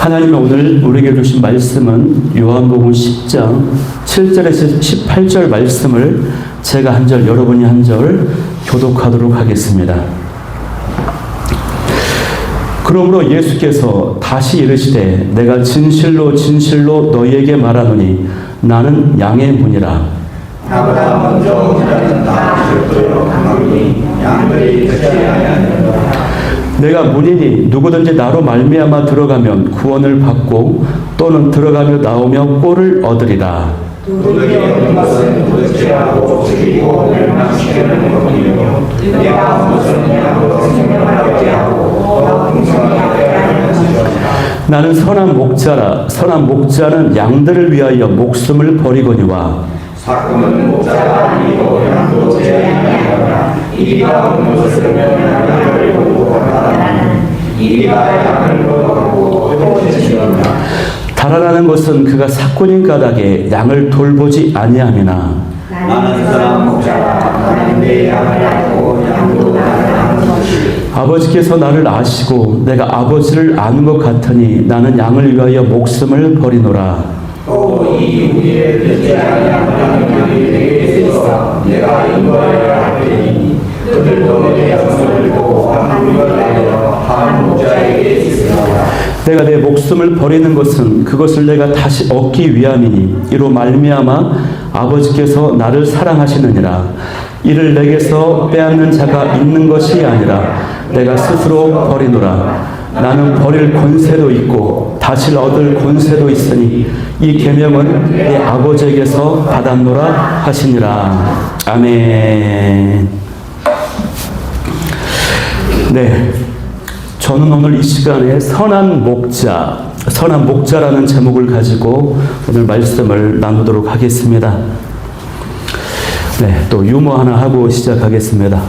하나님이 오늘 우리에게 주신 말씀은 요한복음 10장 7절에서 18절 말씀을 제가 한 절, 여러분이 한 절 교독하도록 하겠습니다. 그러므로 예수께서 다시 이르시되 내가 진실로 진실로 너희에게 말하노니 나는 양의 문이라. 나보다 먼저 온 자는 나 절도로 강하니 양들이 듣지 아니하느니라. 내가 문이니 누구든지 나로 말미암아 들어가면 구원을 받고 또는 들어가며 나오며 꼴을 얻으리라. 도둑이 없는 것은 도둑질하고 죽이고 멸망시키는 것이며 내가 무엇이냐고 생명하게 하고 더 풍성하게 하는 것이라. 나는 선한 목자라. 선한 목자는 양들을 위하여 목숨을 버리거니와 사꾼은 목자가 아니고 양도 제한하니라. 이리가 없는 것을 양을 보고 달아나는 이리가 양을 보고 도둑질하니라. 달아나는 것은 그가 사꾼인 까닭에 양을 돌보지 아니함이나 나는 선한 목자라. 나는 내 양을 알고 양도 나를 아는 것이. 아버지께서 나를 아시고 내가 아버지를 아는 것 같으니 나는 양을 위하여 목숨을 버리노라. 또 이 우리의 듣지 아니하는 양이 내게 있어 내가 인도하여 할 테니 그들도 내 양을 보고 한 물건하여 한 목자에게 있으리라. 내가 내 목숨을 버리는 것은 그것을 내가 다시 얻기 위함이니 이로 말미암아 아버지께서 나를 사랑하시느니라. 이를 내게서 빼앗는 자가 있는 것이 아니라 내가 스스로 버리노라. 나는 버릴 권세도 있고 다시 얻을 권세도 있으니 이 계명은 내 아버지에게서 받았노라 하시니라. 아멘. 네, 저는 오늘 이 시간에 선한 목자라는 제목을 가지고 오늘 말씀을 나누도록 하겠습니다. 네, 또 유머 하나 하고 시작하겠습니다.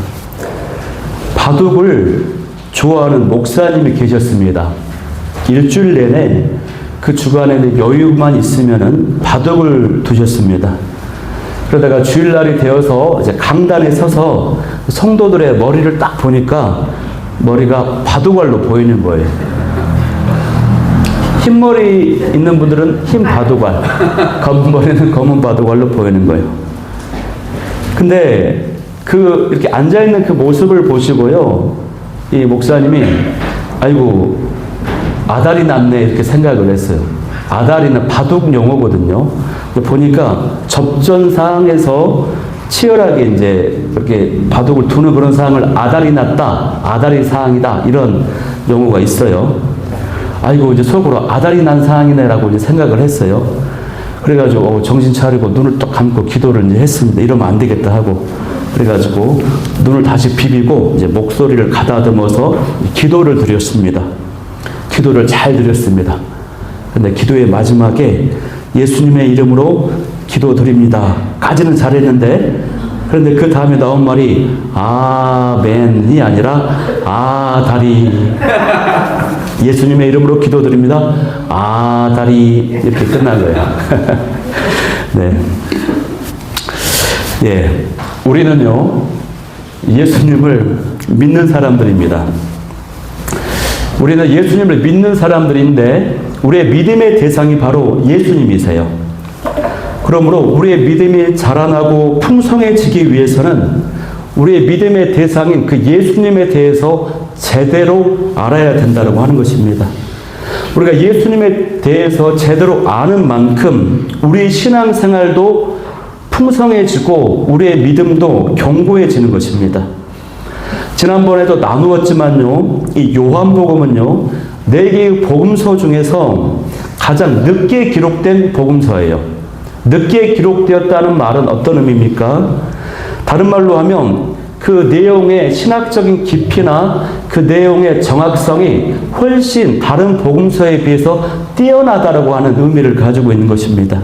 바둑을 좋아하는 목사님이 계셨습니다. 일주일 내내 그 주간에 여유만 있으면은 바둑을 두셨습니다. 그러다가 주일날이 되어서 이제 강단에 서서 성도들의 머리를 딱 보니까 머리가 바둑알로 보이는 거예요. 흰머리 있는 분들은 흰 바둑알, 검은 머리는 검은 바둑알로 보이는 거예요. 근데 이렇게 앉아있는 그 모습을 보시고요, 이 목사님이 아이고 아다리 났네 이렇게 생각을 했어요. 아다리는 바둑 용어거든요. 보니까 접전상에서 치열하게 이제 이렇게 바둑을 두는 그런 상황을 아다리 났다, 아다리 상황이다 이런 용어가 있어요. 아이고 이제 속으로 아다리 난 상황이네라고 이제 생각을 했어요. 그래가지고 정신 차리고 눈을 딱 감고 기도를 이제 했습니다. 이러면 안 되겠다 하고. 그래가지고 눈을 다시 비비고 이제 목소리를 가다듬어서 기도를 드렸습니다. 기도를 잘 드렸습니다. 근데 기도의 마지막에 예수님의 이름으로 기도드립니다 까지는 잘했는데, 그런데 그 다음에 나온 말이 아멘이 아니라 아다리. 예수님의 이름으로 기도드립니다 아다리 이렇게 끝난 거예요. 네. 예, 우리는요 예수님을 믿는 사람들입니다. 우리는 예수님을 믿는 사람들인데 우리의 믿음의 대상이 바로 예수님이세요. 그러므로 우리의 믿음이 자라나고 풍성해지기 위해서는 우리의 믿음의 대상인 그 예수님에 대해서 제대로 알아야 된다고 하는 것입니다. 우리가 예수님에 대해서 제대로 아는 만큼 우리의 신앙생활도 풍성해지고 우리의 믿음도 견고해지는 것입니다. 지난번에도 나누었지만요, 이 요한복음은요 4개의 복음서 중에서 가장 늦게 기록된 복음서예요. 늦게 기록되었다는 말은 어떤 의미입니까? 다른 말로 하면 그 내용의 신학적인 깊이나 그 내용의 정확성이 훨씬 다른 복음서에 비해서 뛰어나다라고 하는 의미를 가지고 있는 것입니다.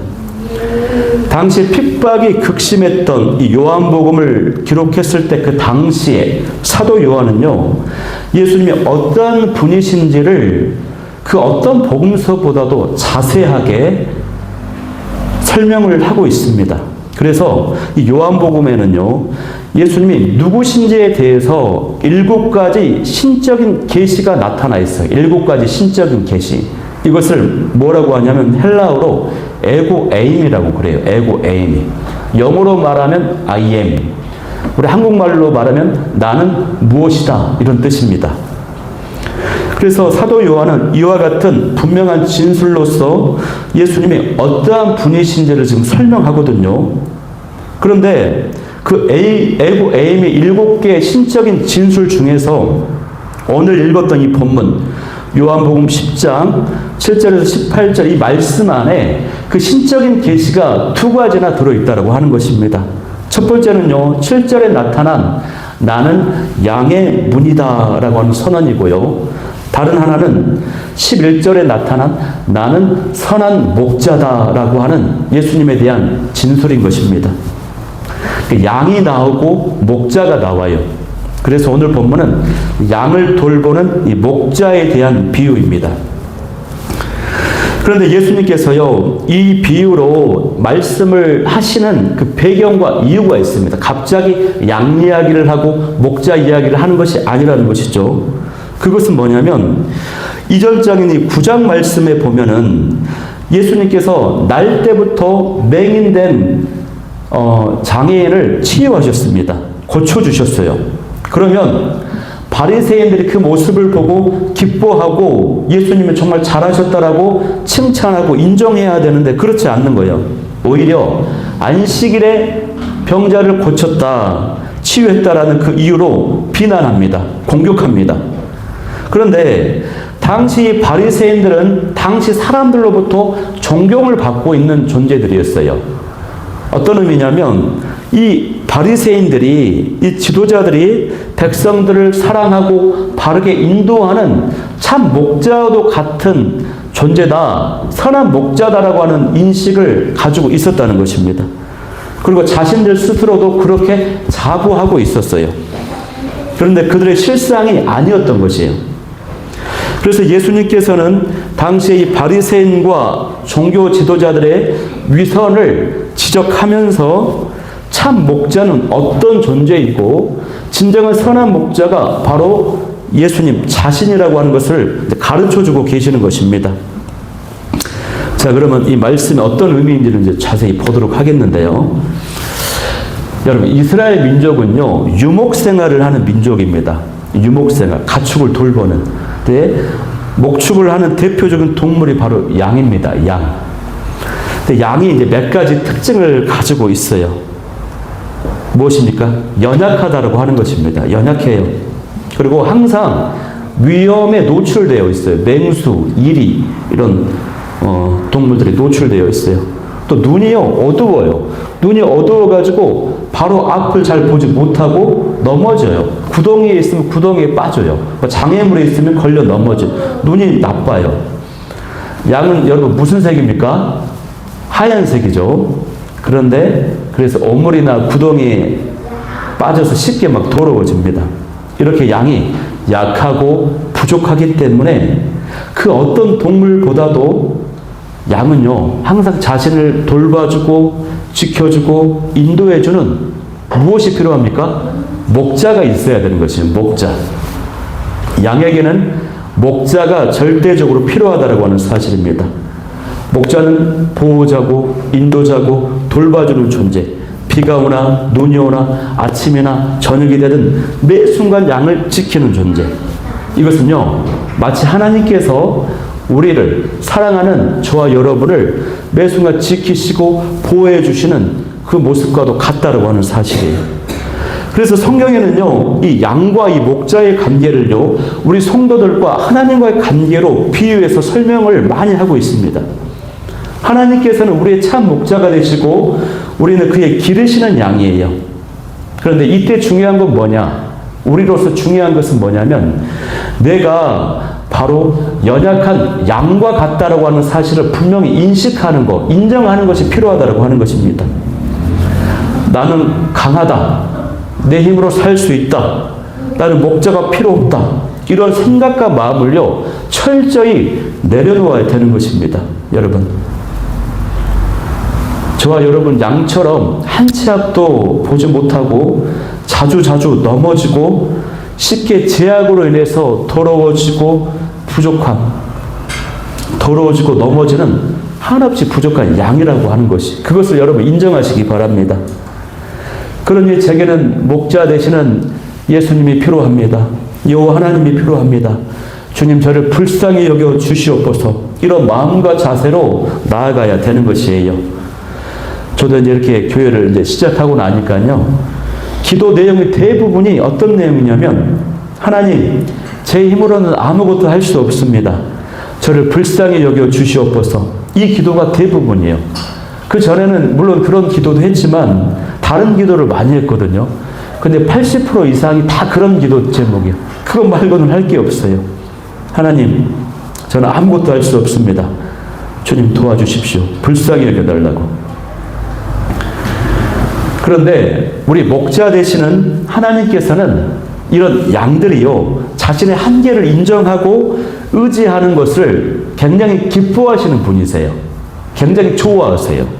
당시 핍박이 극심했던 이 요한복음을 기록했을 때 그 당시에 사도 요한은요 예수님이 어떤 분이신지를 그 어떤 복음서보다도 자세하게 설명을 하고 있습니다. 그래서 이 요한복음에는요 예수님이 누구신지에 대해서 7가지 신적인 계시가 나타나 있어요. 7가지 신적인 계시. 이것을 뭐라고 하냐면 헬라어로 에고에임이라고 그래요. 에고에임이. 영어로 말하면 I am. 우리 한국말로 말하면 나는 무엇이다. 이런 뜻입니다. 그래서 사도 요한은 이와 같은 분명한 진술로서 예수님이 어떠한 분이신지를 지금 설명하거든요. 그런데 그 에고에임의 7개의 신적인 진술 중에서 오늘 읽었던 이 본문 요한복음 10장 7절에서 18절 이 말씀 안에 그 신적인 계시가 2가지나 들어있다고 하는 것입니다. 첫 번째는요, 7절에 나타난 나는 양의 문이다 라고 하는 선언이고요. 다른 하나는 11절에 나타난 나는 선한 목자다 라고 하는 예수님에 대한 진술인 것입니다. 양이 나오고 목자가 나와요. 그래서 오늘 본문은 양을 돌보는 이 목자에 대한 비유입니다. 그런데 예수님께서요, 이 비유로 말씀을 하시는 그 배경과 이유가 있습니다. 갑자기 양 이야기를 하고 목자 이야기를 하는 것이 아니라는 것이죠. 그것은 뭐냐면 이전 장인 이 9장 말씀에 보면은 예수님께서 날 때부터 맹인된 장애인을 치유하셨습니다. 고쳐주셨어요. 그러면 바리새인들이 그 모습을 보고 기뻐하고 예수님은 정말 잘하셨다라고 칭찬하고 인정해야 되는데 그렇지 않는 거예요. 오히려 안식일에 병자를 고쳤다, 치유했다라는 그 이유로 비난합니다. 공격합니다. 그런데 당시 바리새인들은 당시 사람들로부터 존경을 받고 있는 존재들이었어요. 어떤 의미냐면 이 바리새인들이, 이 지도자들이 백성들을 사랑하고 바르게 인도하는 참 목자와도 같은 존재다, 선한 목자다라고 하는 인식을 가지고 있었다는 것입니다. 그리고 자신들 스스로도 그렇게 자부하고 있었어요. 그런데 그들의 실상이 아니었던 것이에요. 그래서 예수님께서는 당시에 이 바리새인과 종교 지도자들의 위선을 지적하면서 참 목자는 어떤 존재이고 진정한 선한 목자가 바로 예수님 자신이라고 하는 것을 가르쳐주고 계시는 것입니다. 자, 그러면 이 말씀이 어떤 의미인지를 이제 자세히 보도록 하겠는데요. 여러분, 이스라엘 민족은요, 유목생활을 하는 민족입니다. 유목생활, 가축을 돌보는. 목축을 하는 대표적인 동물이 바로 양입니다. 양. 근데 양이 이제 몇 가지 특징을 가지고 있어요. 무엇입니까? 연약하다라고 하는 것입니다. 연약해요. 그리고 항상 위험에 노출되어 있어요. 맹수, 이리 이런 동물들이 노출되어 있어요. 또 눈이요, 어두워요. 눈이 어두워가지고 바로 앞을 잘 보지 못하고 넘어져요. 구덩이에 있으면 구덩이에 빠져요. 장애물에 있으면 걸려 넘어져요. 눈이 나빠요. 양은 여러분 무슨 색입니까? 하얀색이죠. 그런데 그래서 오물이나 구덩이에 빠져서 쉽게 막 더러워집니다. 이렇게 양이 약하고 부족하기 때문에 그 어떤 동물보다도 양은요, 항상 자신을 돌봐주고 지켜주고 인도해주는 무엇이 필요합니까? 목자가 있어야 되는 것이에요. 목자. 양에게는 목자가 절대적으로 필요하다고 하는 사실입니다. 목자는 보호자고 인도자고 돌봐주는 존재. 비가 오나 눈이 오나 아침이나 저녁이 되든 매 순간 양을 지키는 존재. 이것은요, 마치 하나님께서 우리를 사랑하는 저와 여러분을 매 순간 지키시고 보호해 주시는 그 모습과도 같다라고 하는 사실이에요. 그래서 성경에는요, 이 양과 이 목자의 관계를요, 우리 성도들과 하나님과의 관계로 비유해서 설명을 많이 하고 있습니다. 하나님께서는 우리의 참 목자가 되시고 우리는 그의 기르시는 양이에요. 그런데 이때 중요한 건 뭐냐? 우리로서 중요한 것은 뭐냐면 내가 바로 연약한 양과 같다라고 하는 사실을 분명히 인식하는 것, 인정하는 것이 필요하다라고 하는 것입니다. 나는 강하다. 내 힘으로 살 수 있다. 나는 목자가 필요 없다. 이런 생각과 마음을요, 철저히 내려놓아야 되는 것입니다. 여러분. 저와 여러분 양처럼 한 치 앞도 보지 못하고 자주 넘어지고 쉽게 제약으로 인해서 더러워지고 부족함. 더러워지고 넘어지는 한없이 부족한 양이라고 하는 것이, 그것을 여러분 인정하시기 바랍니다. 그러니 제게는 목자 되시는 예수님이 필요합니다. 여호와 하나님이 필요합니다. 주님, 저를 불쌍히 여겨 주시옵소서. 이런 마음과 자세로 나아가야 되는 것이에요. 저도 이제 이렇게 교회를 이제 시작하고 나니까요, 기도 내용의 대부분이 어떤 내용이냐면, 하나님, 제 힘으로는 아무것도 할 수 없습니다. 저를 불쌍히 여겨 주시옵소서. 이 기도가 대부분이에요. 그 전에는 물론 그런 기도도 했지만 다른 기도를 많이 했거든요. 근데 80% 이상이 다 그런 기도 제목이에요. 그것 말고는 할 게 없어요. 하나님, 저는 아무것도 할 수 없습니다. 주님 도와주십시오. 불쌍히 여겨달라고. 그런데 우리 목자 되시는 하나님께서는 이런 양들이요, 자신의 한계를 인정하고 의지하는 것을 굉장히 기뻐하시는 분이세요. 굉장히 좋아하세요.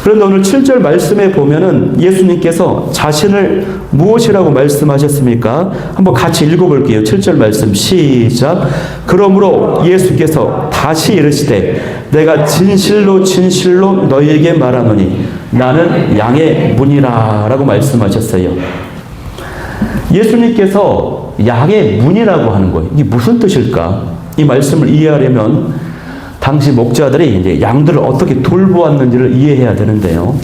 그런데 오늘 7절 말씀에 보면은 예수님께서 자신을 무엇이라고 말씀하셨습니까? 한번 같이 읽어볼게요. 7절 말씀 시작. 그러므로 예수께서 다시 이르시되 내가 진실로 진실로 너희에게 말하노니 나는 양의 문이라 라고 말씀하셨어요. 예수님께서 양의 문이라고 하는 거예요. 이게 무슨 뜻일까? 이 말씀을 이해하려면 당시 목자들이 이제 양들을 어떻게 돌보았는지를 이해해야 되는데요.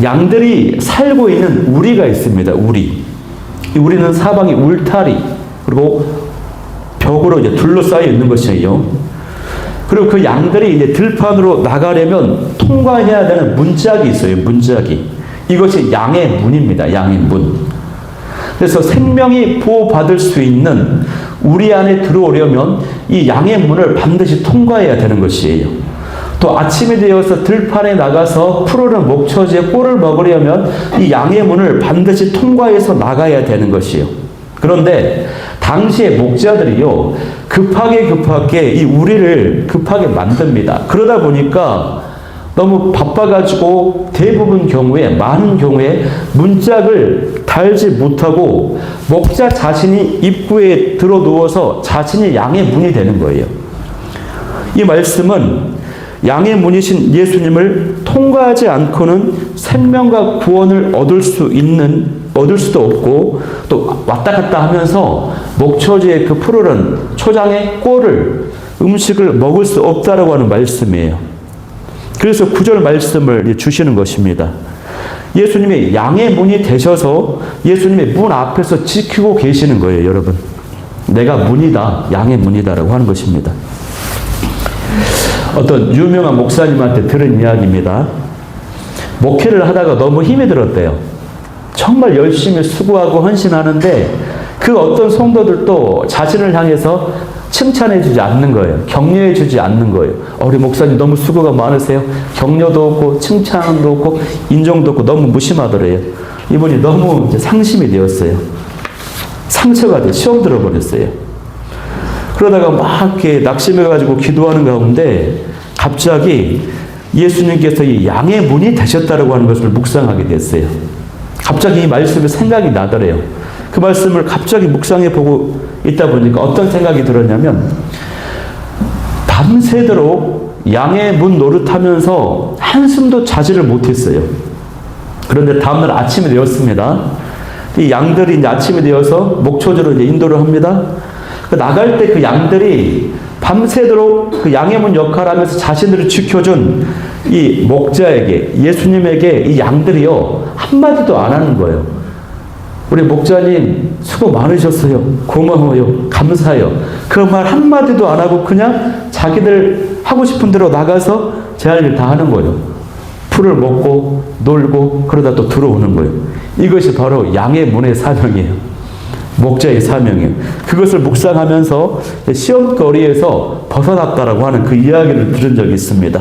양들이 살고 있는 우리가 있습니다. 우리. 이 우리는 사방이 울타리, 그리고 벽으로 이제 둘러싸여 있는 것이에요. 그리고 그 양들이 이제 들판으로 나가려면 통과해야 되는 문짝이 있어요. 문짝이. 이것이 양의 문입니다. 양의 문. 그래서 생명이 보호받을 수 있는 우리 안에 들어오려면 이 양의 문을 반드시 통과해야 되는 것이에요. 또 아침이 되어서 들판에 나가서 푸르른 목초지에 꿀을 먹으려면 이 양의 문을 반드시 통과해서 나가야 되는 것이에요. 그런데 당시의 목자들이요, 급하게 이 우리를 급하게 만듭니다. 그러다 보니까 너무 바빠가지고 대부분 경우에, 많은 경우에 문짝을 달지 못하고 목자 자신이 입구에 들어 누워서 자신이 양의 문이 되는 거예요. 이 말씀은 양의 문이신 예수님을 통과하지 않고는 생명과 구원을 얻을 수도 없고, 또 왔다 갔다 하면서 목초지의 그 푸르른 초장의 꿀을, 음식을 먹을 수 없다라고 하는 말씀이에요. 그래서 9절 말씀을 주시는 것입니다. 예수님이 양의 문이 되셔서 예수님의 문 앞에서 지키고 계시는 거예요, 여러분. 내가 문이다, 양의 문이다라고 하는 것입니다. 어떤 유명한 목사님한테 들은 이야기입니다. 목회를 하다가 너무 힘이 들었대요. 정말 열심히 수고하고 헌신하는데 그 어떤 성도들도 자신을 향해서 칭찬해 주지 않는 거예요. 격려해 주지 않는 거예요. 우리 목사님 너무 수고가 많으세요. 격려도 없고 칭찬도 없고 인정도 없고 너무 무심하더래요. 이분이 너무 이제 상심이 되었어요. 상처가 돼 시험 들어버렸어요. 그러다가 막 이렇게 낙심해가지고 기도하는 가운데 갑자기 예수님께서 이 양의 문이 되셨다라고 하는 것을 묵상하게 됐어요. 갑자기 이 말씀이 생각이 나더래요. 그 말씀을 갑자기 묵상해 보고 있다 보니까 어떤 생각이 들었냐면, 밤새도록 양의 문 노릇하면서 한숨도 자지를 못했어요. 그런데 다음날 아침이 되었습니다. 이 양들이 이제 아침이 되어서 목초지로 이제 인도를 합니다. 나갈 때 그 양들이 밤새도록 그 양의 문 역할을 하면서 자신들을 지켜준 이 목자에게, 예수님에게 이 양들이요, 한마디도 안 하는 거예요. 우리 목자님 수고 많으셨어요. 고마워요. 감사해요. 그 말 한마디도 안 하고 그냥 자기들 하고 싶은 대로 나가서 제 할 일 다 하는 거예요. 풀을 먹고 놀고 그러다 또 들어오는 거예요. 이것이 바로 양의 문의 사명이에요. 목자의 사명이에요. 그것을 묵상하면서 시험거리에서 벗어났다라고 하는 그 이야기를 들은 적이 있습니다.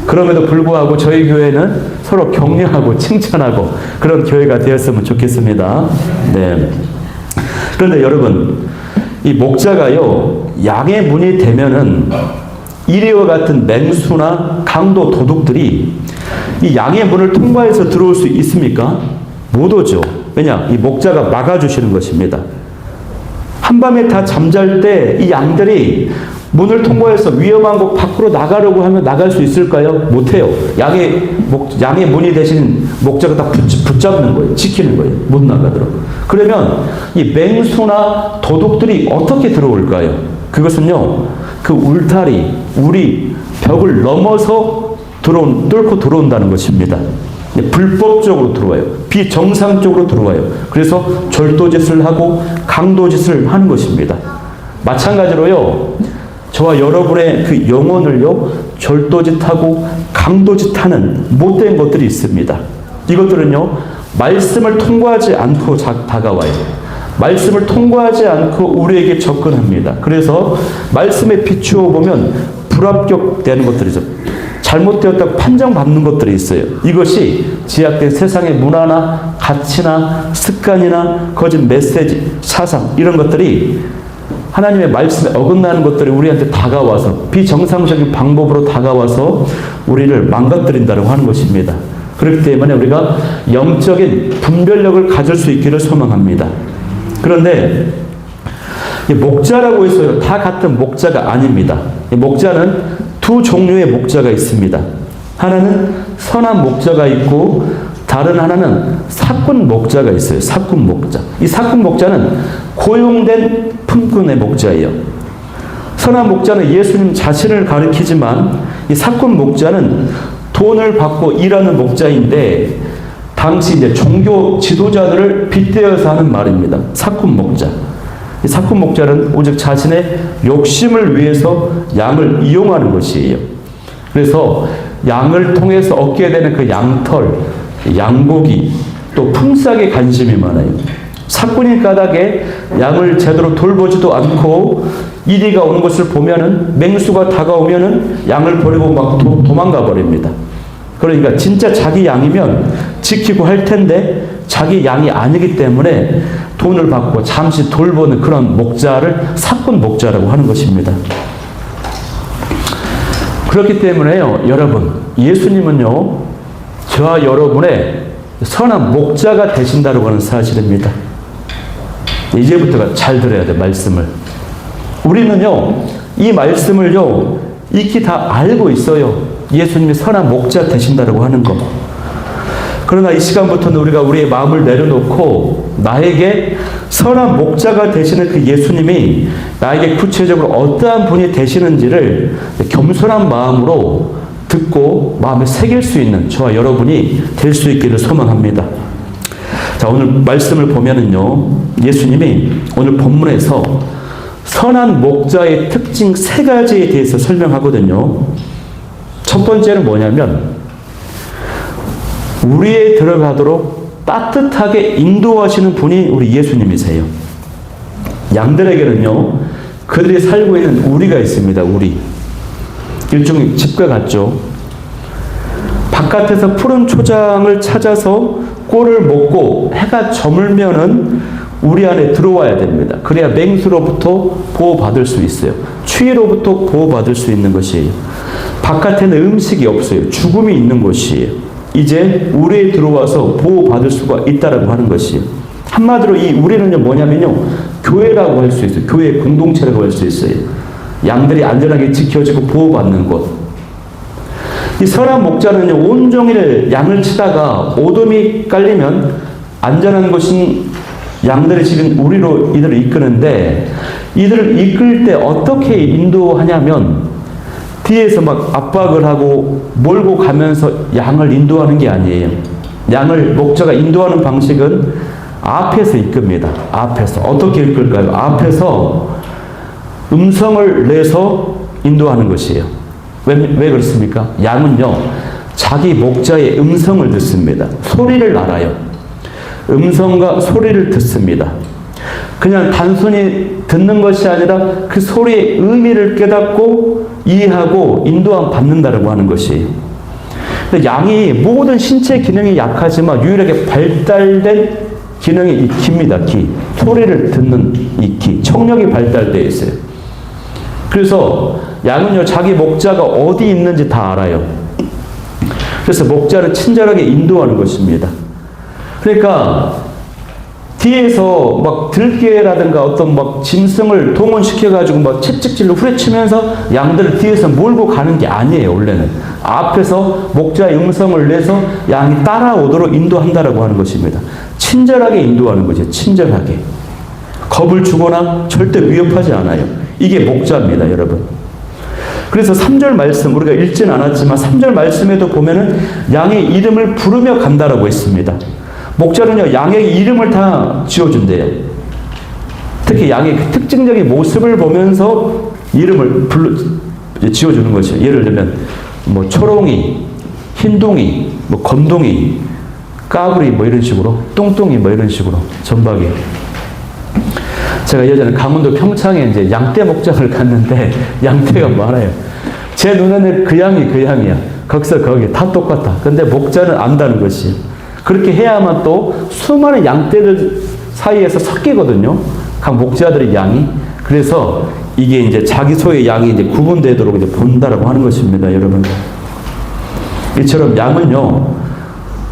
그럼에도 불구하고 저희 교회는 서로 격려하고 칭찬하고 그런 교회가 되었으면 좋겠습니다. 네. 그런데 여러분, 이 목자가요, 양의 문이 되면은 이리와 같은 맹수나 강도 도둑들이 이 양의 문을 통과해서 들어올 수 있습니까? 못 오죠. 왜냐? 이 목자가 막아주시는 것입니다. 한밤에 다 잠잘 때 이 양들이 문을 통과해서 위험한 곳 밖으로 나가려고 하면 나갈 수 있을까요? 못해요. 양의 문이 대신 목자가 딱 붙잡는 거예요. 지키는 거예요. 못 나가도록. 그러면 이 맹수나 도둑들이 어떻게 들어올까요? 그것은요, 그 울타리, 우리 벽을 넘어서 뚫고 들어온다는 것입니다. 불법적으로 들어와요. 비정상적으로 들어와요. 그래서 절도짓을 하고 강도짓을 하는 것입니다. 마찬가지로요, 저와 여러분의 그 영혼을요, 절도짓하고 강도짓하는 못된 것들이 있습니다. 이것들은요, 말씀을 통과하지 않고 다가와요. 말씀을 통과하지 않고 우리에게 접근합니다. 그래서 말씀에 비추어 보면 불합격되는 것들이죠. 잘못되었다고 판정받는 것들이 있어요. 이것이 지약된 세상의 문화나 가치나 습관이나 거짓 메시지, 사상 이런 것들이 하나님의 말씀에 어긋나는 것들이 우리한테 다가와서 비정상적인 방법으로 다가와서 우리를 망가뜨린다고 하는 것입니다. 그렇기 때문에 우리가 영적인 분별력을 가질 수 있기를 소망합니다. 그런데 목자라고 해서요, 다 같은 목자가 아닙니다. 목자는 두 종류의 목자가 있습니다. 하나는 선한 목자가 있고 다른 하나는 사꾼 목자가 있어요. 사꾼 목자. 이 사꾼 목자는 고용된 품꾼의 목자예요. 선한 목자는 예수님 자신을 가리키지만 이 사꾼 목자는 돈을 받고 일하는 목자인데 당시 이제 종교 지도자들을 빗대어서 하는 말입니다. 사꾼 목자. 이 사꾼 목자는 오직 자신의 욕심을 위해서 양을 이용하는 것이에요. 그래서 양을 통해서 얻게 되는 그 양털, 양고기, 또 품삯에 관심이 많아요. 사꾼인 까닭에 양을 제대로 돌보지도 않고 이리가 오는 것을 보면은 맹수가 다가오면은 양을 버리고 막 도망가 버립니다. 그러니까 진짜 자기 양이면 지키고 할 텐데 자기 양이 아니기 때문에 돈을 받고 잠시 돌보는 그런 목자를 사꾼 목자라고 하는 것입니다. 그렇기 때문에요, 여러분, 예수님은요, 저와 여러분의 선한 목자가 되신다고 하는 사실입니다. 이제부터가 잘 들어야 돼, 말씀을. 우리는요, 이 말씀을요, 익히 다 알고 있어요. 예수님이 선한 목자 되신다고 하는 거. 그러나 이 시간부터는 우리가 우리의 마음을 내려놓고 나에게 선한 목자가 되시는 그 예수님이 나에게 구체적으로 어떠한 분이 되시는지를 겸손한 마음으로 듣고 마음에 새길 수 있는 저와 여러분이 될 수 있기를 소망합니다. 자, 오늘 말씀을 보면은요, 예수님이 오늘 본문에서 선한 목자의 특징 3가지에 대해서 설명하거든요. 첫 번째는 뭐냐면 우리에 들어가도록 따뜻하게 인도하시는 분이 우리 예수님이세요. 양들에게는요, 그들이 살고 있는 우리가 있습니다. 우리. 일종의 집과 같죠. 바깥에서 푸른 초장을 찾아서 꼴을 먹고 해가 저물면은 우리 안에 들어와야 됩니다. 그래야 맹수로부터 보호받을 수 있어요. 추위로부터 보호받을 수 있는 것이에요. 바깥에는 음식이 없어요. 죽음이 있는 곳이에요. 이제 우리에 들어와서 보호받을 수가 있다라고 하는 것이에요. 한마디로 이 우리는요, 뭐냐면요, 교회라고 할 수 있어요. 교회 공동체라고 할 수 있어요. 양들이 안전하게 지켜지고 보호받는 곳. 이 선한 목자는요, 온종일 양을 치다가 오돔이 깔리면 안전한 곳인 양들의 집인 우리로 이들을 이끄는데, 이들을 이끌 때 어떻게 인도하냐면 뒤에서 막 압박을 하고 몰고 가면서 양을 인도하는 게 아니에요. 양을 목자가 인도하는 방식은 앞에서 이끕니다. 앞에서. 어떻게 이끌까요? 앞에서 음성을 내서 인도하는 것이에요. 왜 그렇습니까? 양은요, 자기 목자의 음성을 듣습니다. 소리를 알아요. 음성과 소리를 듣습니다. 그냥 단순히 듣는 것이 아니라 그 소리의 의미를 깨닫고 이해하고 인도함 받는다라고 하는 것이에요. 양이 모든 신체 기능이 약하지만 유일하게 발달된 기능이 이 귀입니다. 귀. 소리를 듣는 이 귀. 청력이 발달되어 있어요. 그래서 양은요, 자기 목자가 어디 있는지 다 알아요. 그래서 목자를 친절하게 인도하는 것입니다. 그러니까 뒤에서 막 들개라든가 어떤 막 짐승을 동원시켜가지고 막 채찍질로 후려치면서 양들을 뒤에서 몰고 가는 게 아니에요, 원래는. 앞에서 목자의 음성을 내서 양이 따라오도록 인도한다라고 하는 것입니다. 친절하게 인도하는 거죠, 친절하게. 겁을 주거나 절대 위협하지 않아요. 이게 목자입니다, 여러분. 그래서 3절 말씀, 우리가 읽진 않았지만 3절 말씀에도 보면은 양의 이름을 부르며 간다라고 했습니다. 목자는요, 양의 이름을 다 지어준대요. 특히 양의 그 특징적인 모습을 보면서 이름을 지어주는 것이죠. 예를 들면, 뭐, 초롱이, 흰둥이, 뭐, 검둥이, 까불이, 뭐, 이런 식으로, 똥똥이, 뭐, 이런 식으로, 전박이. 제가 예전에 강원도 평창에 이제 양떼 목장을 갔는데, 양떼가 많아요. 제 눈에는 그 양이야. 거기서 거기 다 똑같아. 근데 목자는 안다는 것이에요. 그렇게 해야만 또 수많은 양떼들 사이에서 섞이거든요. 각 목자들의 양이. 그래서 이게 이제 자기 소의 양이 이제 구분되도록 이제 본다라고 하는 것입니다, 여러분. 이처럼 양은요,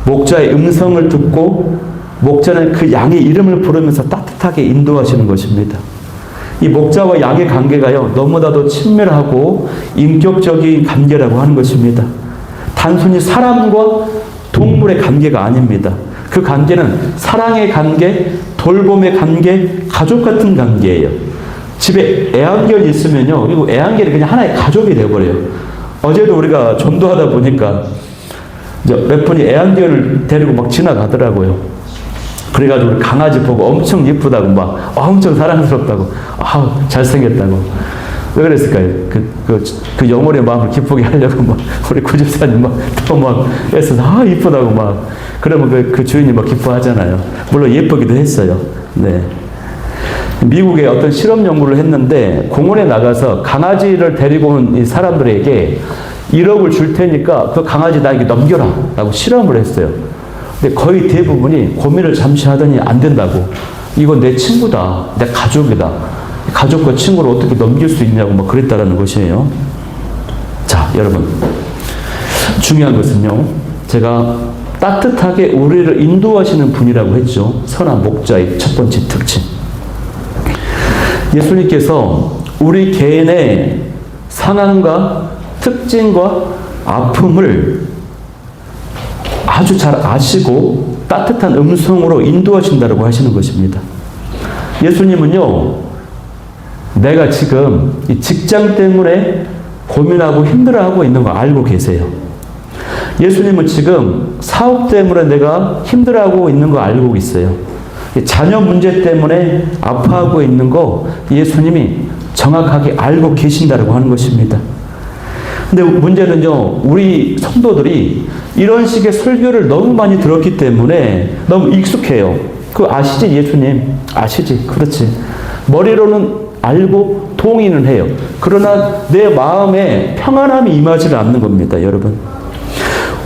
목자의 음성을 듣고 목자는 그 양의 이름을 부르면서 따뜻하게 인도하시는 것입니다. 이 목자와 양의 관계가요, 너무나도 친밀하고 인격적인 관계라고 하는 것입니다. 단순히 사람과 동물의 관계가 아닙니다. 그 관계는 사랑의 관계, 돌봄의 관계, 가족 같은 관계예요. 집에 애완견이 있으면요, 이거 애완견이 그냥 하나의 가족이 되어버려요. 어제도 우리가 전도하다 보니까 이제 몇 분이 애완견을 데리고 막 지나가더라고요. 그래가지고 우리 강아지 보고 엄청 예쁘다고 막 엄청 사랑스럽다고 잘생겼다고. 왜 그랬을까요? 그 영혼의 마음을 기쁘게 하려고 막, 우리 구집사님 막, 또 막, 애써서, 이쁘다고 막, 그러면 그 주인이 막 기뻐하잖아요. 물론 예쁘기도 했어요. 네. 미국에 어떤 실험 연구를 했는데, 공원에 나가서 강아지를 데리고 온 이 사람들에게 1억을 줄 테니까 그 강아지 나에게 넘겨라. 라고 실험을 했어요. 근데 거의 대부분이 고민을 잠시 하더니 안 된다고. 이건 내 친구다. 내 가족이다. 가족과 친구를 어떻게 넘길 수 있냐고 막 그랬다라는 것이에요. 자, 여러분. 중요한 것은요, 제가 따뜻하게 우리를 인도하시는 분이라고 했죠. 선한 목자의 첫 번째 특징. 예수님께서 우리 개인의 상황과 특징과 아픔을 아주 잘 아시고 따뜻한 음성으로 인도하신다고 하시는 것입니다. 예수님은요, 내가 지금 이 직장 때문에 고민하고 힘들어하고 있는 거 알고 계세요. 예수님은 지금 사업 때문에 내가 힘들어하고 있는 거 알고 있어요. 자녀 문제 때문에 아파하고 있는 거 예수님이 정확하게 알고 계신다고 하는 것입니다. 근데 문제는요, 우리 성도들이 이런 식의 설교를 너무 많이 들었기 때문에 너무 익숙해요. 그거 아시지, 예수님? 아시지? 그렇지. 머리로는 알고 동의는 해요. 그러나 내 마음에 평안함이 임하지 않는 겁니다, 여러분.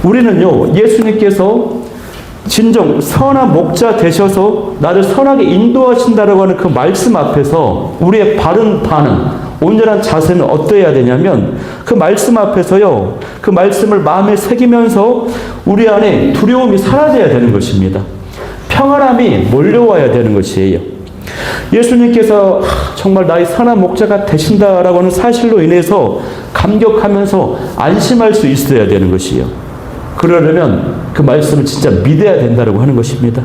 우리는요, 예수님께서 진정 선한 목자 되셔서 나를 선하게 인도하신다라고 하는 그 말씀 앞에서 우리의 바른 반응, 온전한 자세는 어떠해야 되냐면 그 말씀 앞에서요, 그 말씀을 마음에 새기면서 우리 안에 두려움이 사라져야 되는 것입니다. 평안함이 몰려와야 되는 것이에요. 예수님께서 정말 나의 선한 목자가 되신다라고 하는 사실로 인해서 감격하면서 안심할 수 있어야 되는 것이에요. 그러려면 그 말씀을 진짜 믿어야 된다고 하는 것입니다.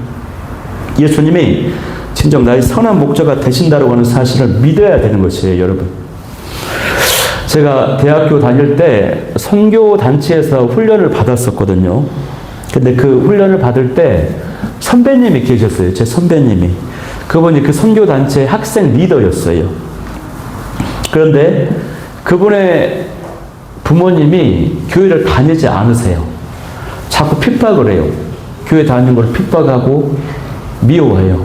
예수님이 진정 나의 선한 목자가 되신다고 하는 사실을 믿어야 되는 것이에요, 여러분. 제가 대학교 다닐 때 선교 단체에서 훈련을 받았었거든요. 근데 그 훈련을 받을 때 선배님이 계셨어요. 제 선배님이. 그분이 그 선교 단체 학생 리더였어요. 그런데 그분의 부모님이 교회를 다니지 않으세요. 자꾸 핍박을 해요. 교회 다니는 걸 핍박하고 미워해요.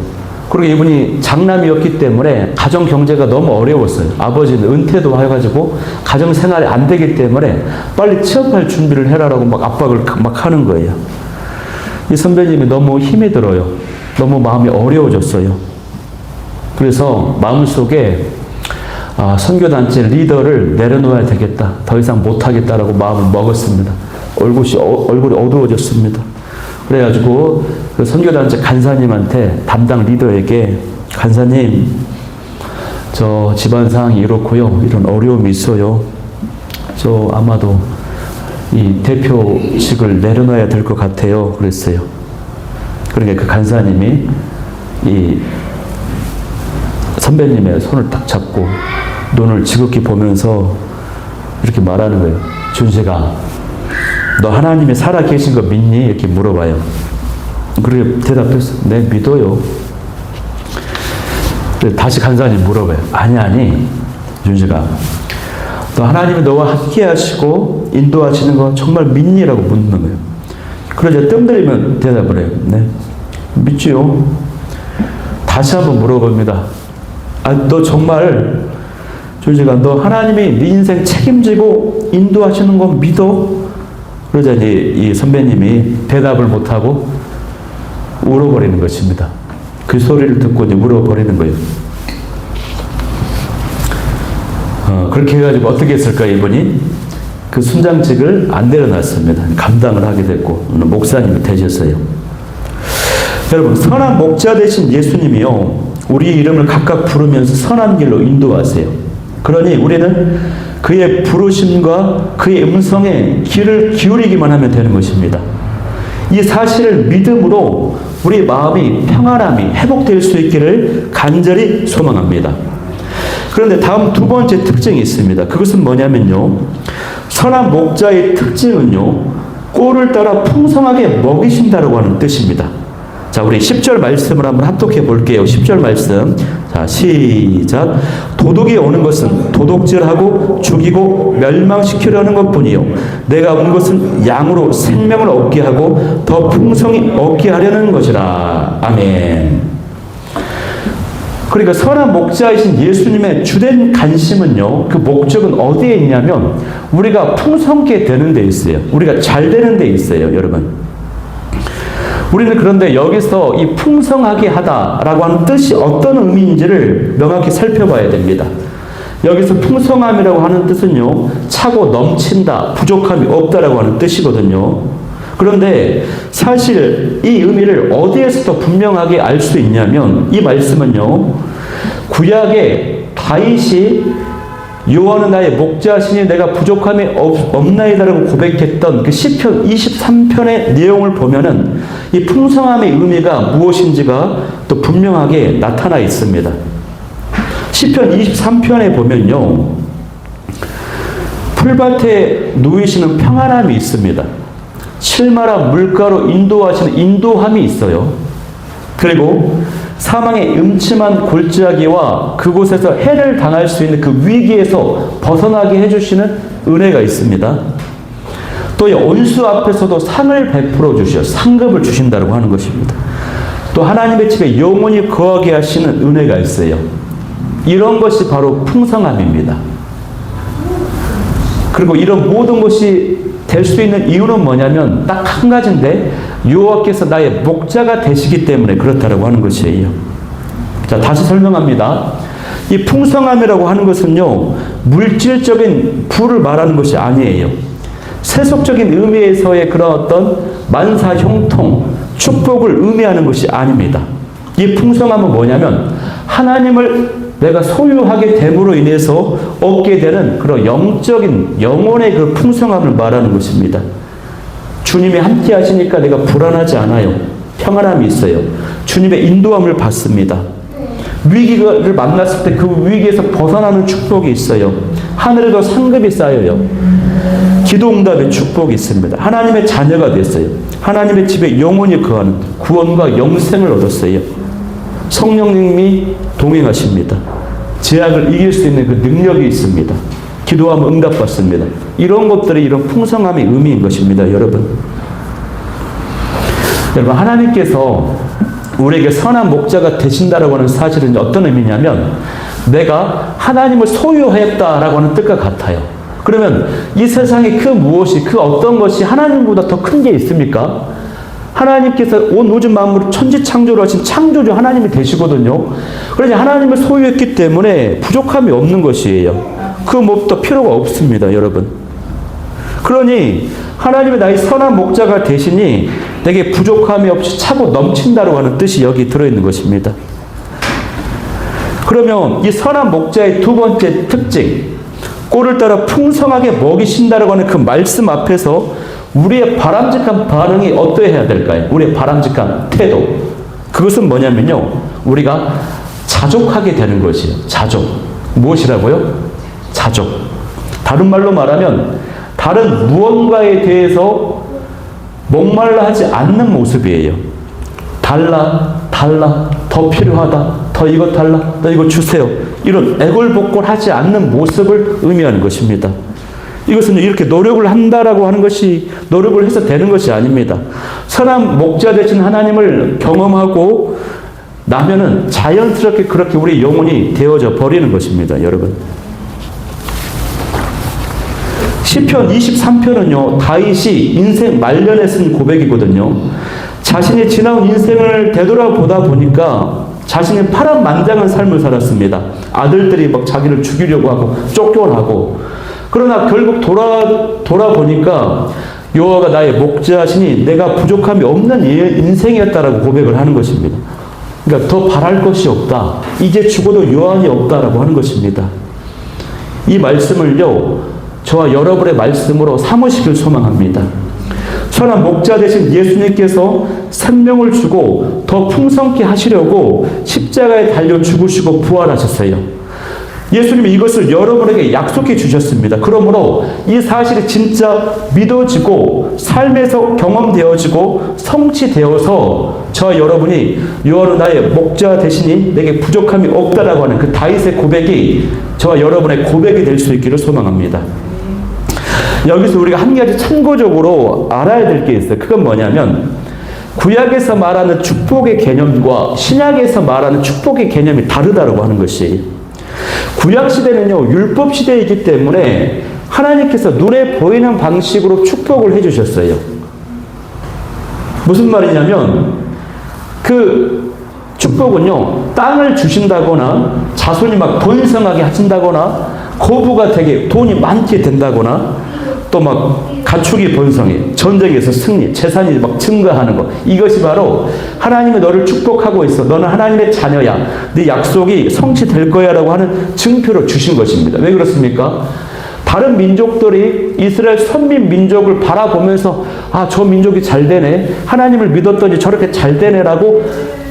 그리고 이분이 장남이었기 때문에 가정 경제가 너무 어려웠어요. 아버지는 은퇴도 해가지고 가정 생활이 안 되기 때문에 빨리 취업할 준비를 해라라고 막 압박을 막 하는 거예요. 이 선배님이 너무 힘이 들어요. 너무 마음이 어려워졌어요. 그래서 마음속에 선교단체 리더를 내려놓아야 되겠다. 더 이상 못하겠다라고 마음을 먹었습니다. 얼굴이 어두워졌습니다. 그래가지고 그 선교단체 간사님한테 담당 리더에게 간사님 저 집안 상황이 이렇고요. 이런 어려움이 있어요. 저 아마도 이 대표직을 내려놔야 될 것 같아요. 그랬어요. 그러니까 그 간사님이 이 선배님의 손을 딱 잡고 눈을 지극히 보면서 이렇게 말하는 거예요. 준식아, 너 하나님이 살아 계신 거 믿니? 이렇게 물어봐요. 그렇게 대답했어. 네, 믿어요. 다시 간사님 물어봐요. 아니, 준식아, 너 하나님이 너와 함께 하시고 인도하시는 거 정말 믿니? 라고 묻는 거예요. 그러자 뜸 들이면 대답을 해요. 네, 믿지요. 다시 한번 물어봅니다. 너 정말 준식아, 너 하나님이 네 인생 책임지고 인도하시는 거 믿어? 그러자 이제 이 선배님이 대답을 못하고 울어버리는 것입니다. 그 소리를 듣고 이제 울어버리는 거예요. 그렇게 해가지고 어떻게 했을까요, 이분이? 그 순장직을 안 내려놨습니다. 감당을 하게 됐고, 목사님이 되셨어요. 여러분, 선한 목자 되신 예수님이요, 우리 이름을 각각 부르면서 선한 길로 인도하세요. 그러니 우리는 그의 부르심과 그의 음성에 귀를 기울이기만 하면 되는 것입니다. 이 사실을 믿음으로 우리 마음이 평안함이 회복될 수 있기를 간절히 소망합니다. 그런데 다음 두 번째 특징이 있습니다. 그것은 뭐냐면요, 선한 목자의 특징은요, 꼴을 따라 풍성하게 먹이신다라고 하는 뜻입니다. 자, 우리 10절 말씀을 한번 합독해 볼게요. 10절 말씀. 자, 시작. 도둑이 오는 것은 도둑질하고 죽이고 멸망시키려는 것뿐이요, 내가 온 것은 양으로 생명을 얻게 하고 더 풍성히 얻게 하려는 것이라. 아멘. 그러니까 선한 목자이신 예수님의 주된 관심은요, 그 목적은 어디에 있냐면 우리가 풍성케 되는 데 있어요. 우리가 잘 되는 데 있어요, 여러분. 우리는 그런데 여기서 이 풍성하게 하다라고 하는 뜻이 어떤 의미인지를 명확히 살펴봐야 됩니다. 여기서 풍성함이라고 하는 뜻은요, 차고 넘친다, 부족함이 없다라고 하는 뜻이거든요. 그런데 사실 이 의미를 어디에서 더 분명하게 알 수 있냐면, 이 말씀은요, 구약의 다윗이 여호와는 나의 목자시니 내가 부족함이 없나이다라고 고백했던 그 시편 23편의 내용을 보면은 이 풍성함의 의미가 무엇인지가 또 분명하게 나타나 있습니다. 시편 23편에 보면요, 풀밭에 누이시는 평안함이 있습니다. 실마라 물가로 인도하시는 인도함이 있어요. 그리고 사망의 음침한 골짜기와 그곳에서 해를 당할 수 있는 그 위기에서 벗어나게 해주시는 은혜가 있습니다. 또 온수 앞에서도 상을 베풀어 주셔 상급을 주신다고 하는 것입니다. 또 하나님의 집에 영원히 거하게 하시는 은혜가 있어요. 이런 것이 바로 풍성함입니다. 그리고 이런 모든 것이 될 수 있는 이유는 뭐냐면 딱 한 가지인데, 여호와께서 나의 목자가 되시기 때문에 그렇다라고 하는 것이에요. 자, 다시 설명합니다. 이 풍성함이라고 하는 것은요, 물질적인 부를 말하는 것이 아니에요. 세속적인 의미에서의 그런 어떤 만사 형통, 축복을 의미하는 것이 아닙니다. 이 풍성함은 뭐냐면 하나님을 내가 소유하게 됨으로 인해서 얻게 되는 그런 영적인 영혼의 그 풍성함을 말하는 것입니다. 주님이 함께 하시니까 내가 불안하지 않아요. 평안함이 있어요. 주님의 인도함을 받습니다. 위기를 만났을 때 그 위기에서 벗어나는 축복이 있어요. 하늘에도 상급이 쌓여요. 기도응답의 축복이 있습니다. 하나님의 자녀가 됐어요. 하나님의 집에 영원히 거하는 구원과 영생을 얻었어요. 성령님이 동행하십니다. 제약을 이길 수 있는 그 능력이 있습니다. 기도하면 응답받습니다. 이런 것들이 이런 풍성함의 의미인 것입니다, 여러분. 여러분, 하나님께서 우리에게 선한 목자가 되신다라고 하는 사실은 어떤 의미냐면 내가 하나님을 소유했다라고 하는 뜻과 같아요. 그러면 이 세상에 그 무엇이, 그 어떤 것이 하나님보다 더 큰 게 있습니까? 하나님께서 온 우주 만물을 천지창조로 하신 창조주 하나님이 되시거든요. 그래서 하나님을 소유했기 때문에 부족함이 없는 것이에요. 그 뭣도 필요가 없습니다, 여러분. 그러니 하나님의 나의 선한 목자가 되시니 내게 부족함이 없이 차고 넘친다고 하는 뜻이 여기 들어있는 것입니다. 그러면 이 선한 목자의 두 번째 특징, 꼴을 따라 풍성하게 먹이신다라고 하는 그 말씀 앞에서 우리의 바람직한 반응이 어떠해야 될까요? 우리의 바람직한 태도. 그것은 뭐냐면요, 우리가 자족하게 되는 것이에요. 자족. 무엇이라고요? 자족. 다른 말로 말하면 다른 무언가에 대해서 목말라 하지 않는 모습이에요. 달라, 더 필요하다, 더 이거 달라, 더 이거 주세요. 이런 애걸복걸하지 않는 모습을 의미하는 것입니다. 이것은 이렇게 노력을 한다라고 하는 것이 노력을 해서 되는 것이 아닙니다. 선한 목자 되신 하나님을 경험하고 나면은 자연스럽게 그렇게 우리 영혼이 되어져 버리는 것입니다, 여러분. 시편 23편은요, 다윗이 인생 말년에 쓴 고백이거든요. 자신이 지나온 인생을 되돌아보다 보니까 자신이 파란만장한 삶을 살았습니다. 아들들이 막 자기를 죽이려고 하고 쫓겨나고, 그러나 결국 돌아보니까 여호와가 나의 목자시니 내가 부족함이 없는 인생이었다라고 고백을 하는 것입니다. 그러니까 더 바랄 것이 없다. 이제 죽어도 요한이 없다라고 하는 것입니다. 이 말씀을요, 저와 여러분의 말씀으로 삼으시길 소망합니다. 선한 목자 되신 예수님께서 생명을 주고 더 풍성케 하시려고 십자가에 달려 죽으시고 부활하셨어요. 예수님이 이것을 여러분에게 약속해 주셨습니다. 그러므로 이 사실이 진짜 믿어지고 삶에서 경험되어지고 성취되어서 저와 여러분이 여호와는 나의 목자 되시니 내게 부족함이 없다라고 하는 그 다윗의 고백이 저와 여러분의 고백이 될 수 있기를 소망합니다. 여기서 우리가 한 가지 참고적으로 알아야 될 게 있어요. 그건 뭐냐면 구약에서 말하는 축복의 개념과 신약에서 말하는 축복의 개념이 다르다고 하는 것이, 구약 시대는요, 율법 시대이기 때문에 하나님께서 눈에 보이는 방식으로 축복을 해주셨어요. 무슨 말이냐면 그 축복은요, 땅을 주신다거나 자손이 막 번성하게 하신다거나 고부가 되게 돈이 많게 된다거나 또 막 가축이 번성해, 전쟁에서 승리, 재산이 막 증가하는 것, 이것이 바로 하나님이 너를 축복하고 있어, 너는 하나님의 자녀야, 네 약속이 성취될 거야 라고 하는 증표를 주신 것입니다. 왜 그렇습니까? 다른 민족들이 이스라엘 선민 민족을 바라보면서 아, 저 민족이 잘 되네, 하나님을 믿었더니 저렇게 잘 되네 라고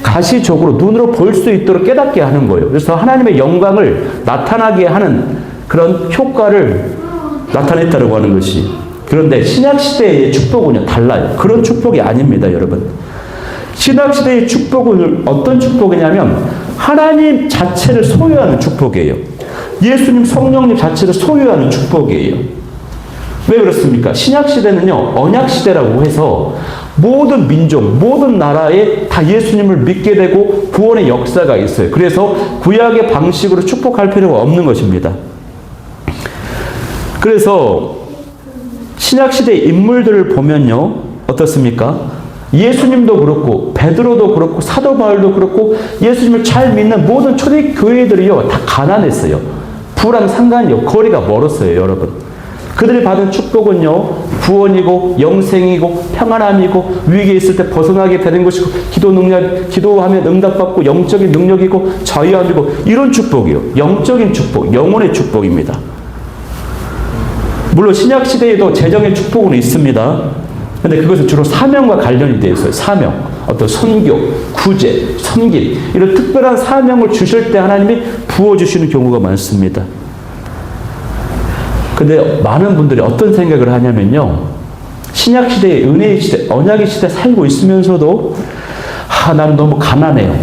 가시적으로 눈으로 볼 수 있도록 깨닫게 하는 거예요. 그래서 하나님의 영광을 나타나게 하는 그런 효과를 나타냈다고 하는 것이. 그런데 신약시대의 축복은요, 달라요. 그런 축복이 아닙니다, 여러분. 신약시대의 축복은 어떤 축복이냐면 하나님 자체를 소유하는 축복이에요. 예수님, 성령님 자체를 소유하는 축복이에요. 왜 그렇습니까? 신약시대는요, 언약시대라고 해서 모든 민족, 모든 나라에 다 예수님을 믿게 되고 구원의 역사가 있어요. 그래서 구약의 방식으로 축복할 필요가 없는 것입니다. 그래서 신약시대의 인물들을 보면요, 어떻습니까? 예수님도 그렇고 베드로도 그렇고 사도 바울도 그렇고 예수님을 잘 믿는 모든 초대교회들이요, 다 가난했어요. 부랑 상관이요, 거리가 멀었어요, 여러분. 그들이 받은 축복은요, 구원이고 영생이고 평안함이고 위기에 있을 때 벗어나게 되는 것이고 기도하면 응답받고 영적인 능력이고 자유함이고 이런 축복이요, 영적인 축복, 영혼의 축복입니다. 물론 신약시대에도 재정의 축복은 있습니다. 근데 그것은 주로 사명과 관련이 되어 있어요. 사명, 어떤 선교, 구제, 섬김, 이런 특별한 사명을 주실 때 하나님이 부어주시는 경우가 많습니다. 근데 많은 분들이 어떤 생각을 하냐면요, 신약시대의 은혜의 시대, 언약의 시대 살고 있으면서도 나는 너무 가난해요.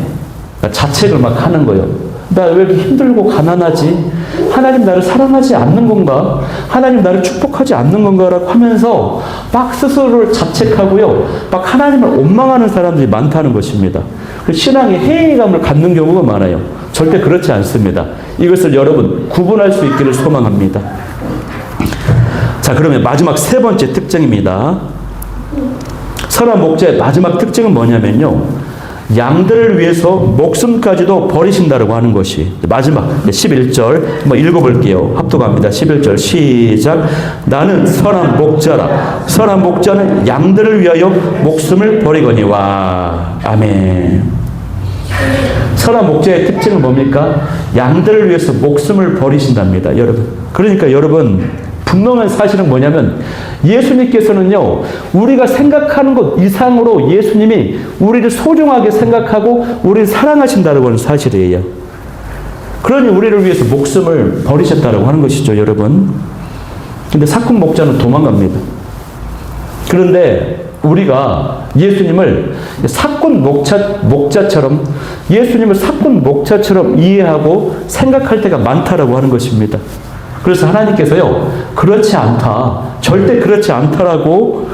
자책을 막 하는 거예요. 나 왜 이렇게 힘들고 가난하지? 하나님 나를 사랑하지 않는 건가? 하나님 나를 축복하지 않는 건가라고 하면서 막 스스로를 자책하고요, 막 하나님을 원망하는 사람들이 많다는 것입니다. 신앙의 회의감을 갖는 경우가 많아요. 절대 그렇지 않습니다. 이것을 여러분 구분할 수 있기를 소망합니다. 자, 그러면 마지막 세 번째 특징입니다. 선한 목자의 마지막 특징은 뭐냐면요, 양들을 위해서 목숨까지도 버리신다라고 하는 것이 마지막 11절 한번 읽어볼게요. 합독합니다. 11절 시작. 나는 선한 목자라. 선한 목자는 양들을 위하여 목숨을 버리거니와. 아멘. 선한 목자의 특징은 뭡니까? 양들을 위해서 목숨을 버리신답니다. 여러분. 그러니까 여러분, 분명한 사실은 뭐냐면 예수님께서는요, 우리가 생각하는 것 이상으로 예수님이 우리를 소중하게 생각하고 우리를 사랑하신다는 건 사실이에요. 그러니 우리를 위해서 목숨을 버리셨다고 하는 것이죠, 여러분. 근데 사꾼 목자는 도망갑니다. 그런데 우리가 예수님을 사꾼 목자처럼, 예수님을 사꾼 목자처럼 이해하고 생각할 때가 많다라고 하는 것입니다. 그래서 하나님께서요, 그렇지 않다, 절대 그렇지 않다라고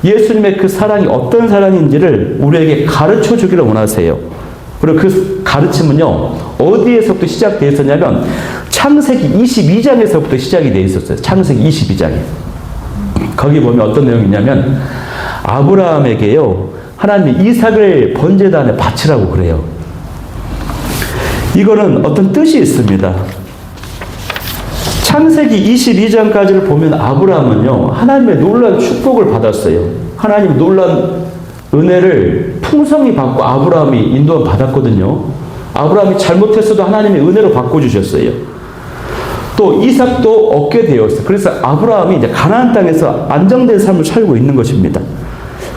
예수님의 그 사랑이 어떤 사랑인지를 우리에게 가르쳐 주기를 원하세요. 그리고 그 가르침은요, 어디에서부터 시작되어 있었냐면 창세기 22장에서부터 시작이 되어 있었어요. 창세기 22장에. 거기 보면 어떤 내용이 있냐면 아브라함에게요, 하나님이 이삭을 번제단에 바치라고 그래요. 이거는 어떤 뜻이 있습니다. 창세기 22장까지를 보면 아브라함은요, 하나님의 놀라운 축복을 받았어요. 하나님 놀라운 은혜를 풍성히 받고 아브라함이 인도함 받았거든요. 아브라함이 잘못했어도 하나님의 은혜로 바꿔주셨어요. 또 이삭도 얻게 되었어요. 그래서 아브라함이 이제 가나안 땅에서 안정된 삶을 살고 있는 것입니다.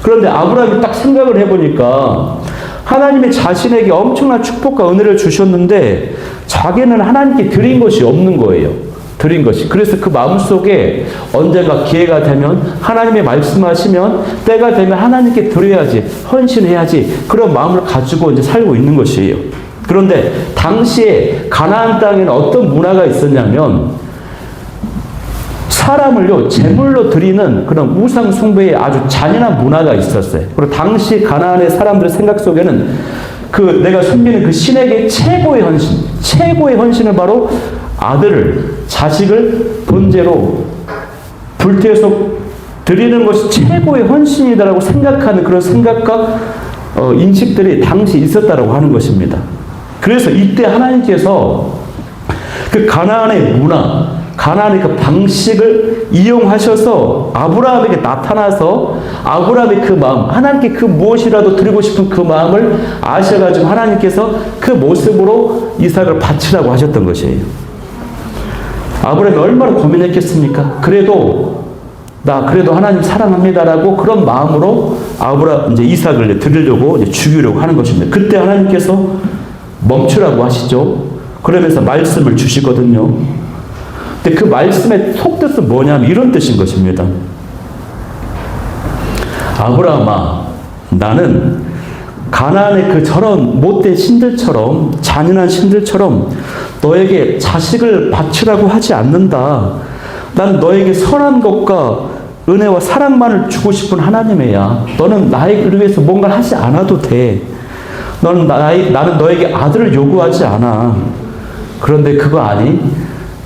그런데 아브라함이 딱 생각을 해보니까 하나님이 자신에게 엄청난 축복과 은혜를 주셨는데 자기는 하나님께 드린 것이 없는 거예요. 드린 것이. 그래서 그 마음속에 언젠가 기회가 되면 하나님의 말씀하시면 때가 되면 하나님께 드려야지, 헌신해야지, 그런 마음을 가지고 이제 살고 있는 것이에요. 그런데 당시에 가나안 땅에는 어떤 문화가 있었냐면 사람을요, 제물로 드리는 그런 우상 숭배의 아주 잔인한 문화가 있었어요. 그리고 당시 가나안의 사람들의 생각 속에는 그 내가 섬기는 그 신에게 최고의 헌신은 바로 아들을, 자식을 번제로 불태워서 드리는 것이 최고의 헌신이다라고 생각하는 그런 생각과 인식들이 당시 있었다라고 하는 것입니다. 그래서 이때 하나님께서 그 가나안의 문화, 가나안의 그 방식을 이용하셔서 아브라함에게 나타나서 아브라함의 그 마음, 하나님께 그 무엇이라도 드리고 싶은 그 마음을 아셔가지고 하나님께서 그 모습으로 이삭을 바치라고 하셨던 것이에요. 아브라함이 얼마나 고민했겠습니까? 그래도 하나님 사랑합니다라고 그런 마음으로 이제 이삭을 드리려고 이제 죽이려고 하는 것입니다. 그때 하나님께서 멈추라고 하시죠. 그러면서 말씀을 주시거든요. 근데 그 말씀의 속뜻은 뭐냐면 이런 뜻인 것입니다. 아브라함아, 나는 가나안의 그 저런 못된 신들처럼, 잔인한 신들처럼 너에게 자식을 바치라고 하지 않는다. 난 너에게 선한 것과 은혜와 사랑만을 주고 싶은 하나님이야. 너는 나를 위해서 뭔가를 하지 않아도 돼. 나는 너에게 아들을 요구하지 않아. 그런데 그거 아니?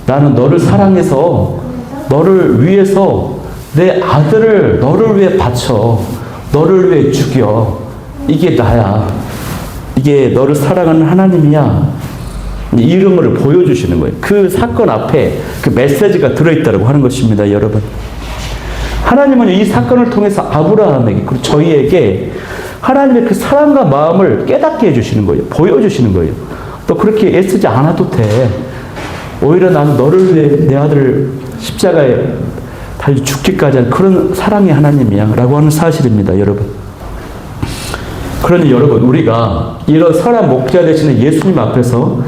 나는 너를 사랑해서 너를 위해서 내 아들을 너를 위해 바쳐. 너를 위해 죽여. 이게 나야. 이게 너를 사랑하는 하나님이야. 이런 것을 보여주시는 거예요. 그 사건 앞에 그 메시지가 들어있다고 하는 것입니다, 여러분. 하나님은 이 사건을 통해서 아브라함에게, 그리고 저희에게 하나님의 그 사랑과 마음을 깨닫게 해주시는 거예요. 보여주시는 거예요. 또 그렇게 애쓰지 않아도 돼. 오히려 나는 너를 위해 내 아들을 십자가에 달리 죽기까지 한 그런 사랑의 하나님이야. 라고 하는 사실입니다, 여러분. 그러니 여러분, 우리가 이런 선한 목자 되시는 예수님 앞에서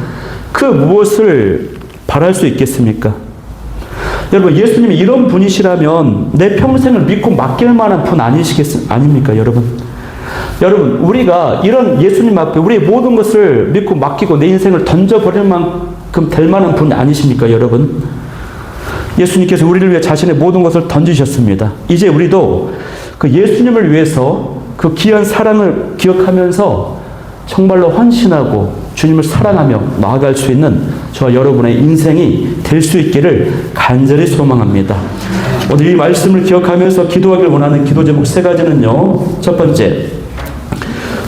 그 무엇을 바랄 수 있겠습니까? 여러분, 예수님이 이런 분이시라면 내 평생을 믿고 맡길 만한 분 아닙니까, 여러분? 여러분, 우리가 이런 예수님 앞에 우리의 모든 것을 믿고 맡기고 내 인생을 던져버릴 만큼 될 만한 분 아니십니까, 여러분? 예수님께서 우리를 위해 자신의 모든 것을 던지셨습니다. 이제 우리도 그 예수님을 위해서 그 귀한 사랑을 기억하면서 정말로 헌신하고 주님을 사랑하며 나아갈 수 있는 저와 여러분의 인생이 될 수 있기를 간절히 소망합니다. 오늘 이 말씀을 기억하면서 기도하길 원하는 기도 제목 3가지는요. 첫 번째,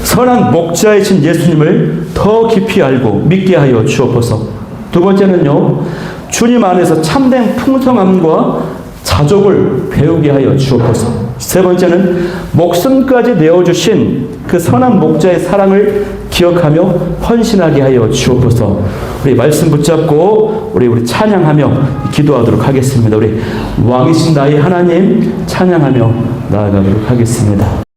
선한 목자이신 예수님을 더 깊이 알고 믿게 하여 주옵소서. 두 번째는요, 주님 안에서 참된 풍성함과 자족을 배우게 하여 주옵소서. 세 번째는 목숨까지 내어주신 그 선한 목자의 사랑을 기억하며 헌신하게 하여 주옵소서. 우리 말씀 붙잡고 우리 찬양하며 기도하도록 하겠습니다. 우리 왕이신 나의 하나님 찬양하며 나아가도록 하겠습니다.